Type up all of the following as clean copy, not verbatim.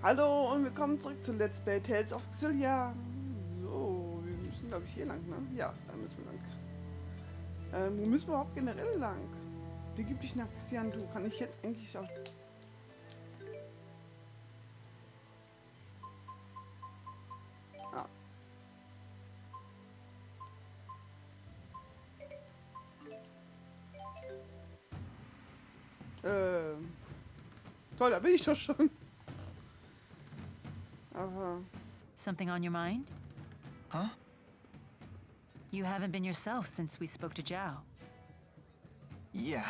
Hallo und willkommen zurück zu Let's Play Tales of Xillia. So, wir müssen glaube ich hier lang, ne? Ja, da müssen wir lang. Wo müssen wir überhaupt generell lang? Begib dich nach Xian, du. Kann ich jetzt eigentlich auch... Ah. Toll, da bin ich doch schon. Aber... Something on your mind? Huh? You haven't been yourself since we spoke to Zhao. Yeah.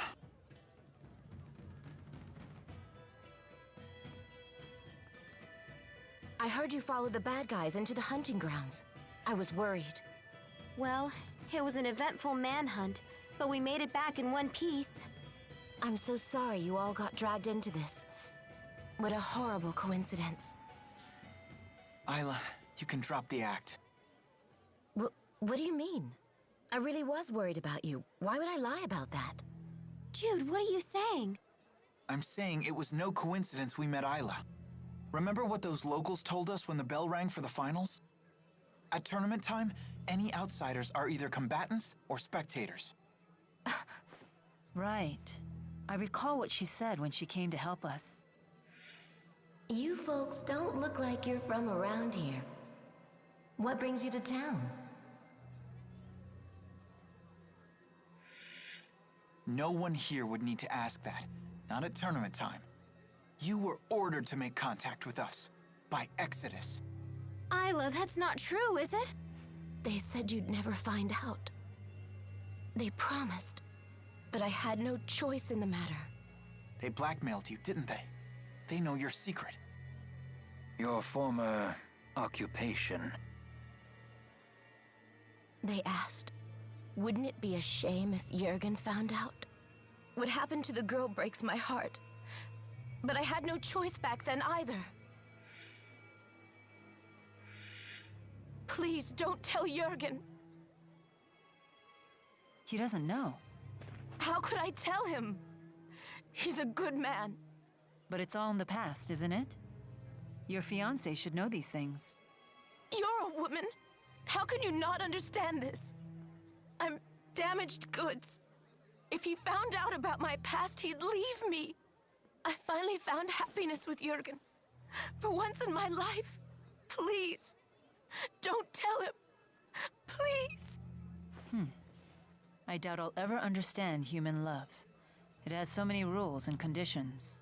I heard you followed the bad guys into the hunting grounds. I was worried. Well, it was an eventful manhunt, but we made it back in one piece. I'm so sorry you all got dragged into this. What a horrible coincidence. Isla, you can drop the act. What do you mean? I really was worried about you. Why would I lie about that? Jude, what are you saying? I'm saying it was no coincidence we met Isla. Remember what those locals told us when the bell rang for the finals? At tournament time, any outsiders are either combatants or spectators. Right. I recall what she said when she came to help us. You folks don't look like you're from around here. What brings you to town? No one here would need to ask that. Not at tournament time. You were ordered to make contact with us. By Exodus. Isla, that's not true, is it? They said you'd never find out. They promised. But I had no choice in the matter. They blackmailed you, didn't they? They know your secret. Your former occupation. They asked, wouldn't it be a shame if Jürgen found out? What happened to the girl breaks my heart. But I had no choice back then either. Please don't tell Jürgen. He doesn't know. How could I tell him? He's a good man. But it's all in the past, isn't it? Your fiancé should know these things. You're a woman. How can you not understand this? I'm damaged goods. If he found out about my past, he'd leave me. I finally found happiness with Jürgen. For once in my life. Please. Don't tell him. Please. I doubt I'll ever understand human love. It has so many rules and conditions.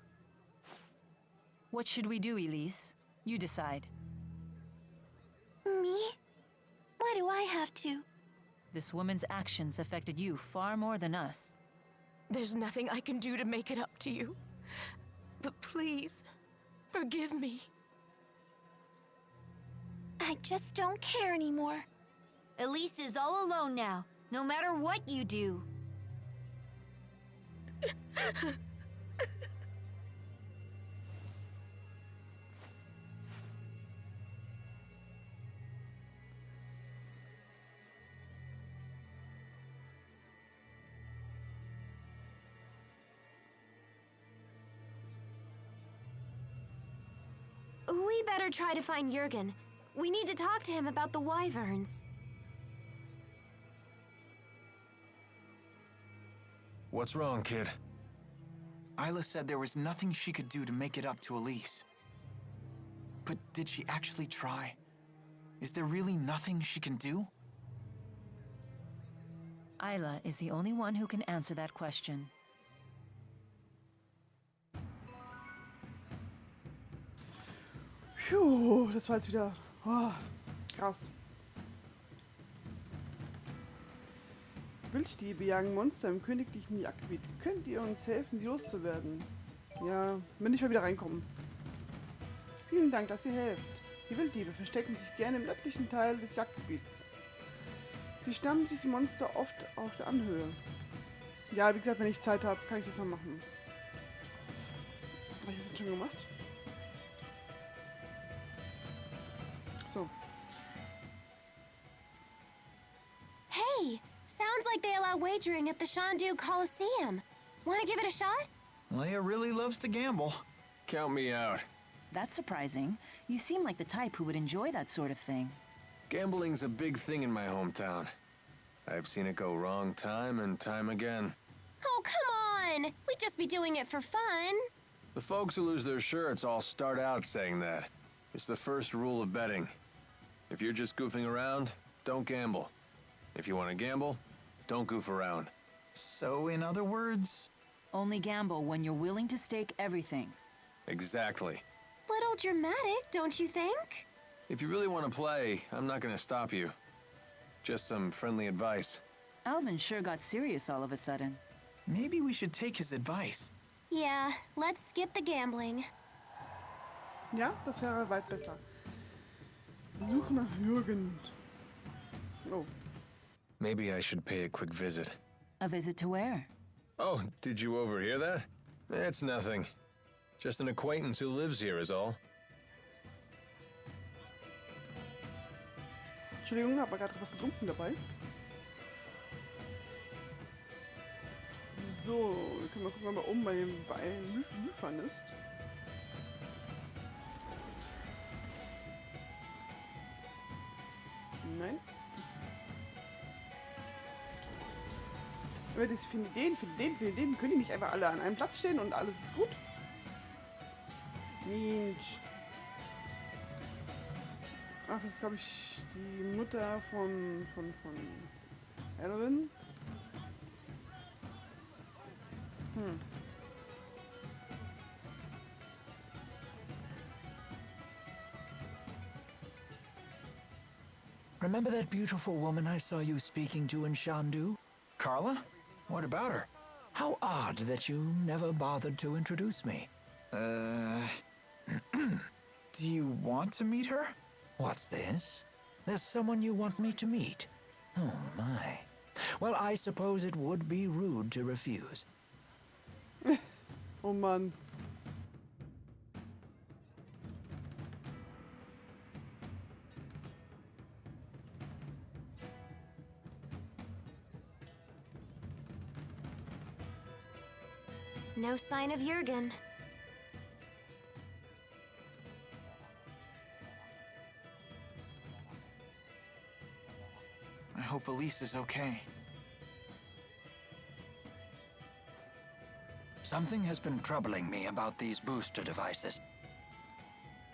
What should we do, Elise? You decide. Me? Why do I have to? This woman's actions affected you far more than us. There's nothing I can do to make it up to you. But please, forgive me. I just don't care anymore. Elise is all alone now, no matter what you do. We better try to find Jürgen. We need to talk to him about the wyverns. What's wrong, kid? Isla said there was nothing she could do to make it up to Elise. But did she actually try? Is there really nothing she can do? Isla is the only one who can answer that question. Puh, das war jetzt wieder... Oh, krass. Wilddiebe jagen Monster im königlichen Jagdgebiet. Könnt ihr uns helfen, sie loszuwerden? Ja, wenn ich mal wieder reinkomme. Vielen Dank, dass ihr helft. Die Wilddiebe verstecken sich gerne im nördlichen Teil des Jagdgebiets. Sie schnappen sich die Monster oft auf der Anhöhe. Ja, wie gesagt, wenn ich Zeit habe, kann ich das mal machen. Habe ich das jetzt schon gemacht? So. Hey, sounds like they allow wagering at the Shandu Coliseum. Want to give it a shot? Leia really loves to gamble. Count me out. That's surprising. You seem like the type who would enjoy that sort of thing. Gambling's a big thing in my hometown. I've seen it go wrong time and time again. Oh, come on! We'd just be doing it for fun. The folks who lose their shirts all start out saying that. It's the first rule of betting. If you're just goofing around, don't gamble. If you want to gamble, don't goof around. So, in other words, Only gamble when you're willing to stake everything. Exactly. Little dramatic, don't you think? If you really want to play, I'm not going to stop you. Just some friendly advice. Alvin sure got serious all of a sudden. maybe we should take his advice. Yeah, let's skip the gambling. Ja, das wäre weit besser. Suche nach Jürgen. Oh. Maybe I should pay a quick visit. A visit to where? Oh, did you overhear that? It's nothing. Just an acquaintance who lives here is all. Entschuldigung, hab mal gerade was getrunken dabei. So, wir können mal gucken, ob er oben bei den Müffern ist. Nein. Aber das finde den, können die nicht einfach alle an einem Platz stehen und alles ist gut? Mensch. Ach, das ist, glaube ich, die Mutter von Elle. Remember that beautiful woman I saw you speaking to in Shandu? Carla? What about her? How odd that you never bothered to introduce me. Do you want to meet her? What's this? There's someone you want me to meet? Oh, my. Well, I suppose it would be rude to refuse. Oh Mann. No sign of Jürgen. I hope Elise is okay. Something has been troubling me about these booster devices.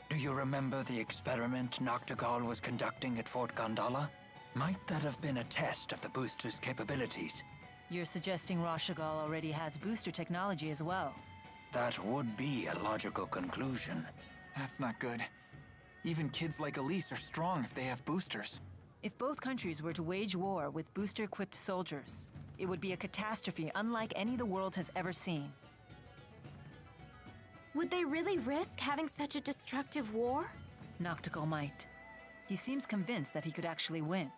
Do you remember the experiment Noctigal was conducting at Fort Gondala? Might that have been a test of the booster's capabilities? You're suggesting Rashagal already has booster technology as well. That would be a logical conclusion. That's not good. Even kids like Elise are strong if they have boosters. If both countries were to wage war with booster-equipped soldiers, it would be a catastrophe unlike any the world has ever seen. Would they really risk having such a destructive war? Noctigal might. He seems convinced that he could actually win.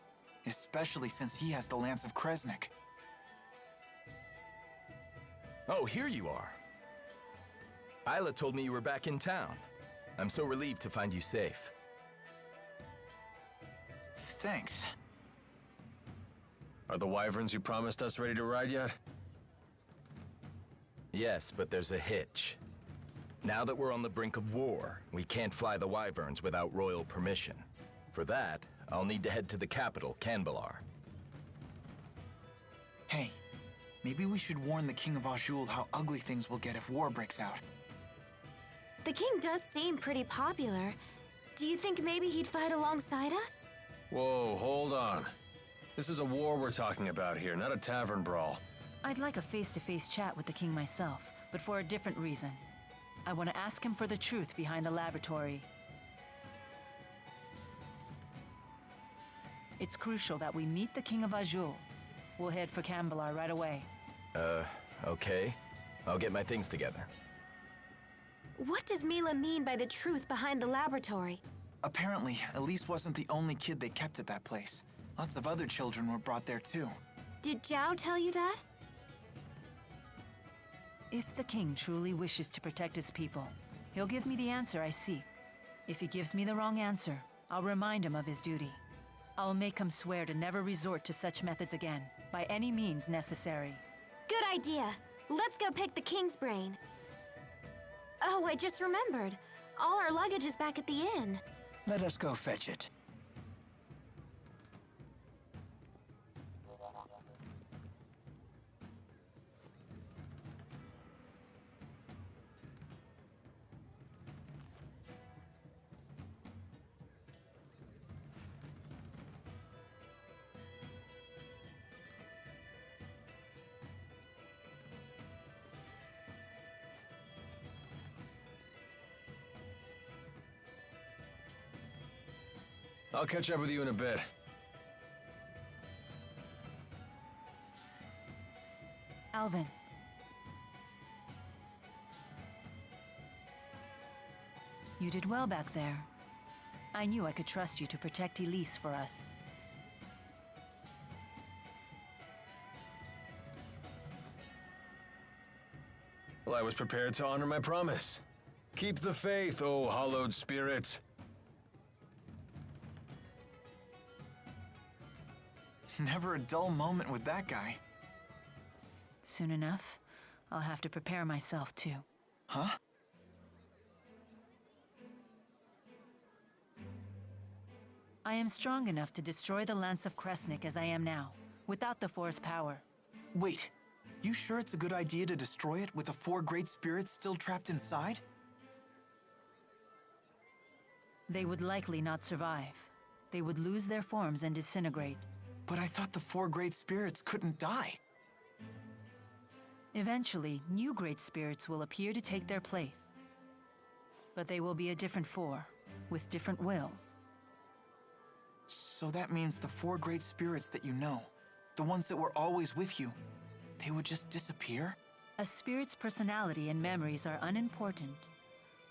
Especially since he has the Lance of Kresnik. Oh, here you are. Isla told me you were back in town. I'm so relieved to find you safe. Thanks. Are the wyverns you promised us ready to ride yet? Yes, but there's a hitch. Now that we're on the brink of war, we can't fly the wyverns without royal permission. For that, I'll need to head to the capital, Canbalar. Hey, maybe we should warn the King of Azul how ugly things will get if war breaks out. The king does seem pretty popular. Do you think maybe he'd fight alongside us? Whoa, hold on. This is a war we're talking about here, not a tavern brawl. I'd like a face-to-face chat with the king myself, but for a different reason. I want to ask him for the truth behind the laboratory. It's crucial that we meet the King of Azul. We'll head for Canbalar right away. Okay. I'll get my things together. What does Milla mean by the truth behind the laboratory? Apparently, Elise wasn't the only kid they kept at that place. Lots of other children were brought there too. Did Zhao tell you that? If the king truly wishes to protect his people, he'll give me the answer I seek. If he gives me the wrong answer, I'll remind him of his duty. I'll make him swear to never resort to such methods again, by any means necessary. Good idea. Let's go pick the king's brain. Oh, Oh, I just remembered. All our luggage is back at the inn. Let us go fetch it. I'll catch up with you in a bit. Alvin. You did well back there. I knew I could trust you to protect Elise for us. Well, I was prepared to honor my promise. Keep the faith, O hallowed spirits. Never a dull moment with that guy. Soon enough, I'll have to prepare myself too. Huh? I am strong enough to destroy the Lance of Kresnik as I am now, without the Four's power. Wait, you sure it's a good idea to destroy it with the 4 great spirits still trapped inside? They would likely not survive. They would lose their forms and disintegrate. But I thought the 4 great spirits couldn't die. Eventually, new great spirits will appear to take their place. But they will be a different 4, with different wills. So that means the 4 great spirits that you know, the ones that were always with you, they would just disappear? A spirit's personality and memories are unimportant.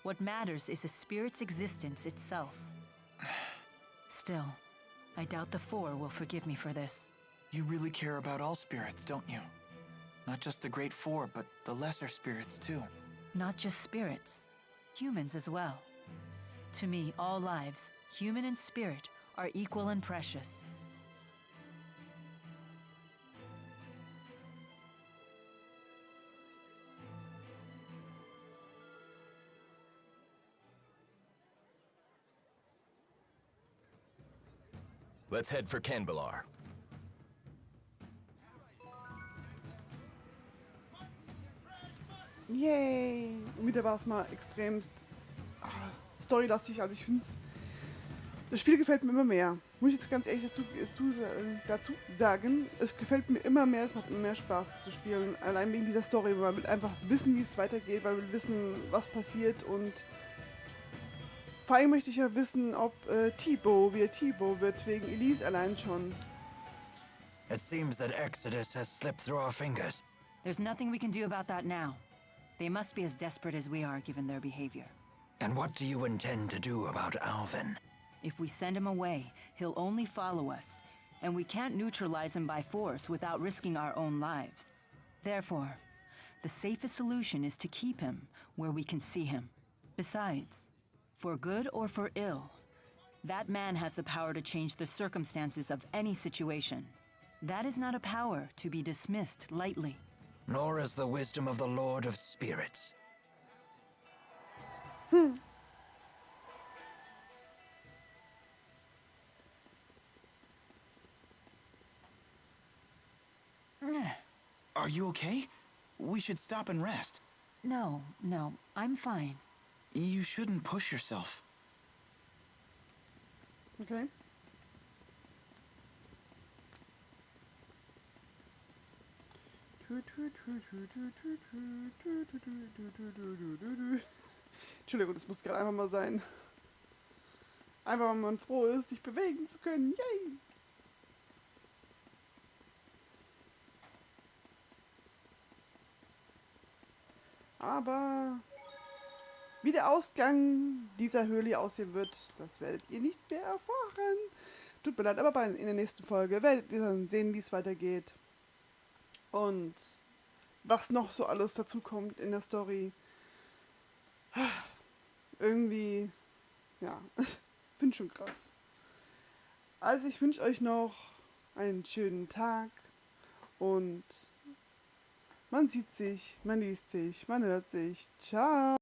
What matters is a spirit's existence itself. Still, I doubt the 4 will forgive me for this. You really care about all spirits, don't you? Not just the great 4, but the lesser spirits too. Not just spirits, humans as well. To me, all lives, human and spirit, are equal and precious. Let's head for Canbelar. Yay! Und wieder war es mal extremst storylastig. Also ich finde das Spiel gefällt mir immer mehr. Muss ich jetzt ganz ehrlich dazu sagen, es gefällt mir immer mehr, es macht immer mehr Spaß zu spielen. Allein wegen dieser Story, weil man will einfach wissen, wie es weitergeht, weil man will wissen, was passiert und vor allem möchte ich ja wissen, ob Thibaut wird, wegen Elise allein schon. It seems that Exodus has slipped through our fingers. There's nothing we can do about that now. They must be as desperate as we are, given their behavior. And what do you intend to do about Alvin? If we send him away, he'll only follow us, and we can't neutralize him by force without risking our own lives. Therefore, the safest solution is to keep him where we can see him. Besides, for good or for ill, that man has the power to change the circumstances of any situation. That is not a power to be dismissed lightly. Nor is the wisdom of the Lord of Spirits. Are you okay? We should stop and rest. No, I'm fine. You shouldn't push yourself. Okay. Entschuldigung, das muss gerade einfach mal sein. Einfach, weil man froh ist, sich bewegen zu können. Yay! Aber wie der Ausgang dieser Höhle aussehen wird, das werdet ihr nicht mehr erfahren. Tut mir leid, aber in der nächsten Folge werdet ihr dann sehen, wie es weitergeht. Und was noch so alles dazu kommt in der Story. Irgendwie, ja, finde schon krass. Also ich wünsche euch noch einen schönen Tag und man sieht sich, man liest sich, man hört sich. Ciao!